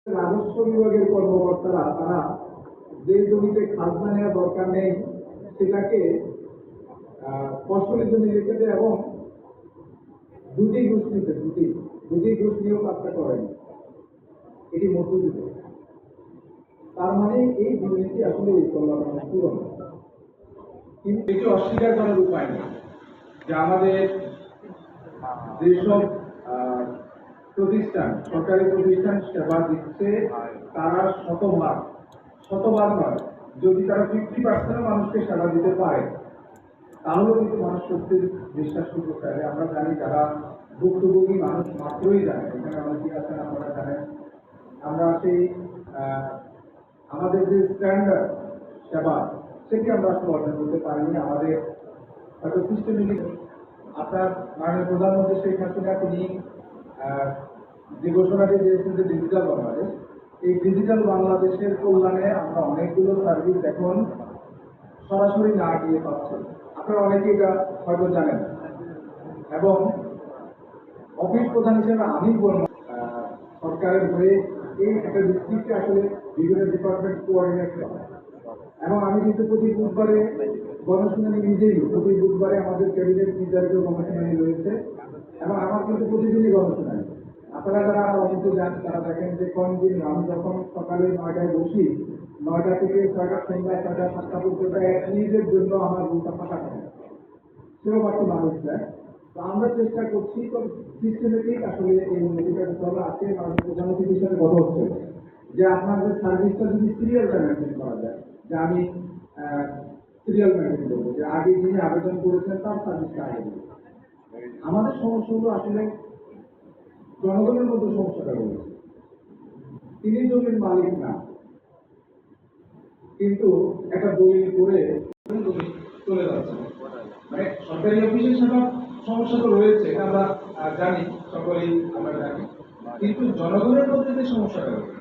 রাজস্ব বিভাগের কর্মকর্তারা তারা যে জমিতে খাজনা নেওয়ার দরকার নেই সেটাকে ফসলের জমি রেখে দেয় এবং দুটি ঘুষ নিতে দুটি ঘুষ নিয়েও কাজটা করেন। এটি মধ্যযুগ। তার মানে এই দুর্নীতি আসলে এই কল্যাণ পূরণ, কিন্তু এটি অস্বীকার করার উপায় নেই যে আমাদের যেসব প্রতিষ্ঠান, সরকারি প্রতিষ্ঠান সেবা দিচ্ছে তারা শতভাগ নয়, যদি তারা 50% মানুষকে সেবা দিতে পারে তাহলেও কিন্তু মানুষ সত্যির বিশ্বাস করতে পারে। আমরা জানি যারা ভুক্তভোগী মানুষ মাত্রই জানে, এখানে অনেকেই আছেন আপনারা জানেন, আমরা সেই আমাদের যে স্ট্যান্ডার্ড সেবা সেটি আমরা আসলে অর্জন করতে পারিনি। আমাদের হয়তো সিস্টেমেটিক আপনার মাননীয় প্রধানমন্ত্রী শেখ হাসিনা তিনি যে ঘোষণাটি দিয়েছেন যে ডিজিটাল বাংলাদেশ, এই ডিজিটাল বাংলাদেশের কল্যাণে আমরা অনেকগুলো সার্ভিস এখন সরাসরি না গিয়ে পাচ্ছি। আপনারা অনেকে এটা হয়তো জানেন। এবং অফিস প্রধান হিসেবে আমি বলবো সরকারের হয়ে এই একটা ডিস্ট্রিক্টে আসলে বিভিন্ন ডিপার্টমেন্ট কোঅর্ডিনেট করা। এবং আমি কিন্তু প্রতি বুধবারে গণশুনানি নিজেই, প্রতি বুধবারে আমাদের ক্যাবিনেট নির্ধারিত গণশুনানি রয়েছে এবং আমার কিন্তু প্রতিদিনই গণশুনানি। আপনারা যারা অনেকে যান তারা দেখেন যে কন্টিনিউ আমি যখন সকালে 9টায় বসি, 9টা থেকে 6টা, সন্ধ্যা 6টা 7টা পর্যন্ত এক মিনিটের জন্য আমার রুমটা ফাঁকা থাকে, সেরকম একটা মানুষ যায়। তো আমরা চেষ্টা করছি তো সিস্টেমেটিক আসলে এই উন্নতিটা করতে আছে। মাননীয় প্রধানমন্ত্রীর সাথে কথা হচ্ছে যে আপনাদের সার্ভিসটা যদি সিরিয়ালটা মেনটেন করা যায়, যে আমি সিরিয়াল মেনটেন করবো, যে আগে যিনি আবেদন করেছেন তার সার্ভিসটা আগে দেবো। আমাদের সমস্যাগুলো আসলে জনগণের মধ্যে সমস্যাটা রয়েছে। তিনি জমির মালিক না, কিন্তু একটা দলিল করে চলে যাচ্ছে। মানে সরকারি অফিসের সাথে সমস্যা তো রয়েছে, এটা আমরা জানি, সকলেই আমরা জানি, কিন্তু জনগণের মধ্যে যে সমস্যাটা রয়েছে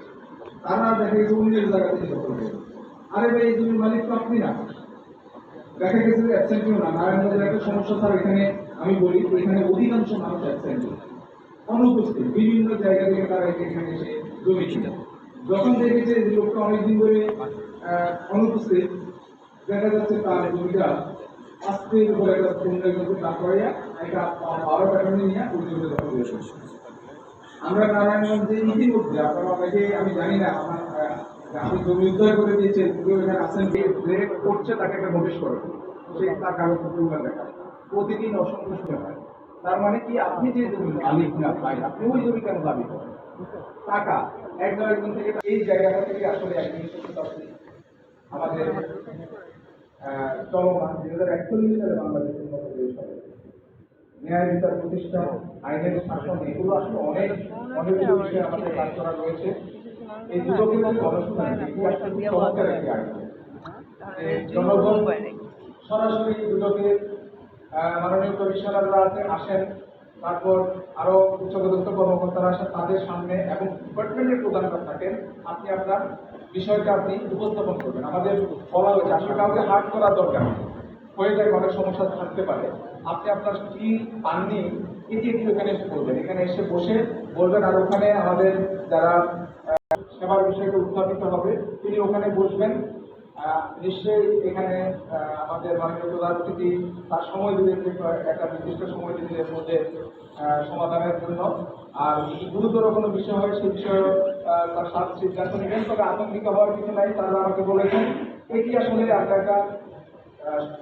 তারা দেখা গেছে অন্যের জায়গা থেকে দখল করে। আরে ভাই, এই জমির মালিক তো আপনি না। দেখা গেছে যে অ্যাবসেন্টিও না। নারায়ণগঞ্জের একটা সমস্যা স্যার, এখানে আমি বলি এখানে অধিকাংশ মানুষ অ্যাবসেন্ট, অনুপস্থিত, বিভিন্ন জায়গা থেকে তারা এখানে এসে জমি কিনে। যখন দেখেছে যে লোকটা অনেকদিন ধরে অনুপস্থিত, দেখা যাচ্ছে তার জমিটা আস্তে করে একটা কেন্দ্রের মধ্যে দাঁড় করাইয়া একটা পাওয়ার প্যাটার্নে নিয়ে ওই জমিতে দখল করেছে। আমরা নারায়ণগঞ্জে ইতিমধ্যে আপনারা অনেকে, আমি জানি না আমার আপনি জমি উদ্ধার করে দিয়েছেন, কেউ এখানে আসেন, যে করছে তাকে একটা নোটিশ করে সে তার কাগজপত্র দেখা প্রতিদিন অসংখ্য শুনে হয়। তার মানে কি, আপনি যে জমি মালিক না ভাই, আপনি ওই জমি কেন দাবি করেন? টাকা একজন থেকে এই জায়গাটা থেকে আসলে আমাদের চলমান 2041 সালে বাংলাদেশের মতো দেশ হবে। ন্যায় বিচার প্রতিষ্ঠান, আইনের শাসন, এগুলো আসলে অনেকগুলো বিষয়ে আমাদের কাজ করা রয়েছে। এই দুটোকে গণশুনানি আসলে চমৎকার একটি আইন। জনগণ সরাসরি দুটোকে মাননীয় কমিশনাররা আসেন, তারপর আরো উচ্চপদস্থ কর্মকর্তারা আসেন তাদের সামনে, এবং ডিপার্টমেন্টের প্রধানরা থাকেন। আপনি আপনার বিষয়টা আপনি উপস্থাপন করবেন। আমাদের বলা হয়েছে আসলে কাউকে হার্ট করার দরকার হয়ে যায়, অনেক সমস্যা থাকতে পারে। আপনি আপনার কি পাননি এটি একটু এখানে এসে বলবেন, এখানে এসে বসে বলবেন, আর ওখানে আমাদের যারা সেবার বিষয়টা উত্থাপিত হবে তিনি ওখানে বসবেন। নিশ্চয়ই এখানে আমাদের মাননীয় প্রধান অতিথি তার সময় দিলেন, একটা নির্দিষ্ট সময় দিলেন এর মধ্যে সমাধানের জন্য। আর গুরুতর কোনো বিষয় হয় সে বিষয়ে তার সিদ্ধান্ত নেবেন। তবে আতঙ্কিত হওয়ার কিছু নাই, তারা আমাকে বলেছেন এটি আসলে আমরা একটা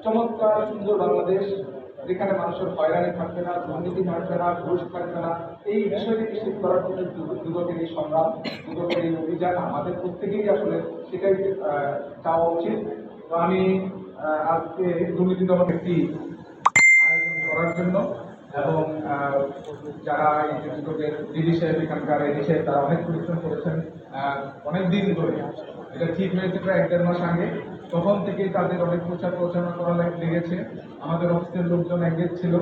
চমৎকার সুন্দর বাংলাদেশ, যেখানে মানুষের হয়রানি থাকবে না, দুর্নীতি থাকবে না, ঘুষ থাকবে না। এই বিষয়টি নিশ্চিত করার জন্য দুদকের এই সংগ্রাম, দুদকের এই অভিযান আমাদের প্রত্যেকেই আসলে সেটাই চাওয়া উচিত। তো আমি আজকে দুর্নীতি দমন একটি আয়োজন করার জন্য, এবং যারা এই দুদকের ডিডি সাহেব, এখানকার এডি সাহেব, তারা অনেক পরিশ্রম করেছেন অনেকদিন ধরে। এটা ঠিক হয়েছে প্রায় 1-1.5 মাস আগে, তখন থেকেই তাদের অনেক প্রচার প্রচারণা করা লেগেছে। আমাদের অফিসের লোকজন এঙ্গেজ ছিল,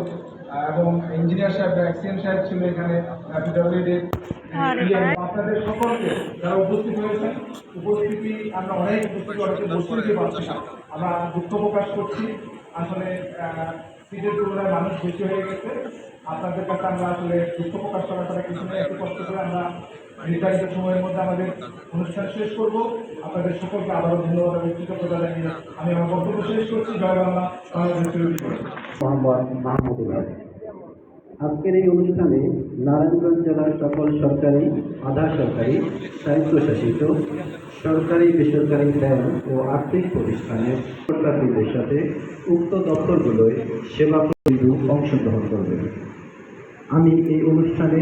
এবং ইঞ্জিনিয়ার সাহেব, অ্যাক্সিডেন্ট সাহেব ছিল এখানে, আপনাদের সকলকে যারা উপস্থিত হয়েছেন, উপস্থিতি আমরা অনেক উপস্থিতি পাচ্ছি না, আমরা দুঃখ প্রকাশ করছি। আসলে সিটের তুলনায় মানুষ বেশি হয়ে গেছে। আপনাদের কাছে আমরা আসলে দুঃখ প্রকাশ করার কিছু নেই, একটু কষ্ট করে আমরা নির্ধারিত সময়ের মধ্যে আমাদের অনুষ্ঠান শেষ করব। আপনাদের সকলকে আবারও ধন্যবাদ এবং কৃতজ্ঞতা জানিয়ে আমি আমার বক্তব্য শেষ করছি। জয় বাংলা, বাংলাদেশ তৈরি করুন। মোহাম্মদ মাহমুদুল্লাহ। আজকের এই অনুষ্ঠানে নারায়ণগঞ্জ জেলার সকল সরকারি, আধা সরকারি, স্বায়ত্তশাসিত, সরকারি বেসরকারি ব্যাংক ও আর্থিক প্রতিষ্ঠানের কর্মকর্তাদের সাথে উক্ত দপ্তরগুলোয় সেবা প্রতিনিধি অংশগ্রহণ করবেন। আমি এই অনুষ্ঠানে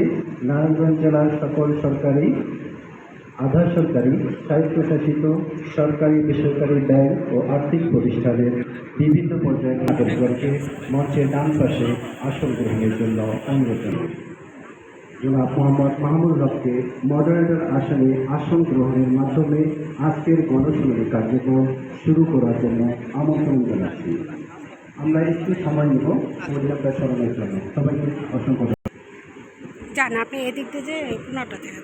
নারায়ণগঞ্জ জেলার সকল সরকারি, আধা সরকারি, স্বায়ত্তশাসিত, সরকারি বেসরকারি ব্যাংক ও আর্থিক প্রতিষ্ঠানের বিভিন্ন পর্যায়ের নাগরিকগণকে মঞ্চের ডান পাশে আসন গ্রহণের জন্য অনুরোধ জানাই। জনাব মোহাম্মদ মাহমুদুল হককে মডারেটর আসনে আসন গ্রহণের মাধ্যমে আজকের গণশুনানি কার্যক্রম শুরু করার জন্য আমন্ত্রণ জানাচ্ছি। আমরা একটু সময় নেব মডারেটর স্মরণের জন্য। সবাইকে অসংখ্য যান আপনি এদিক দিয়ে যে কোনোটা থেকে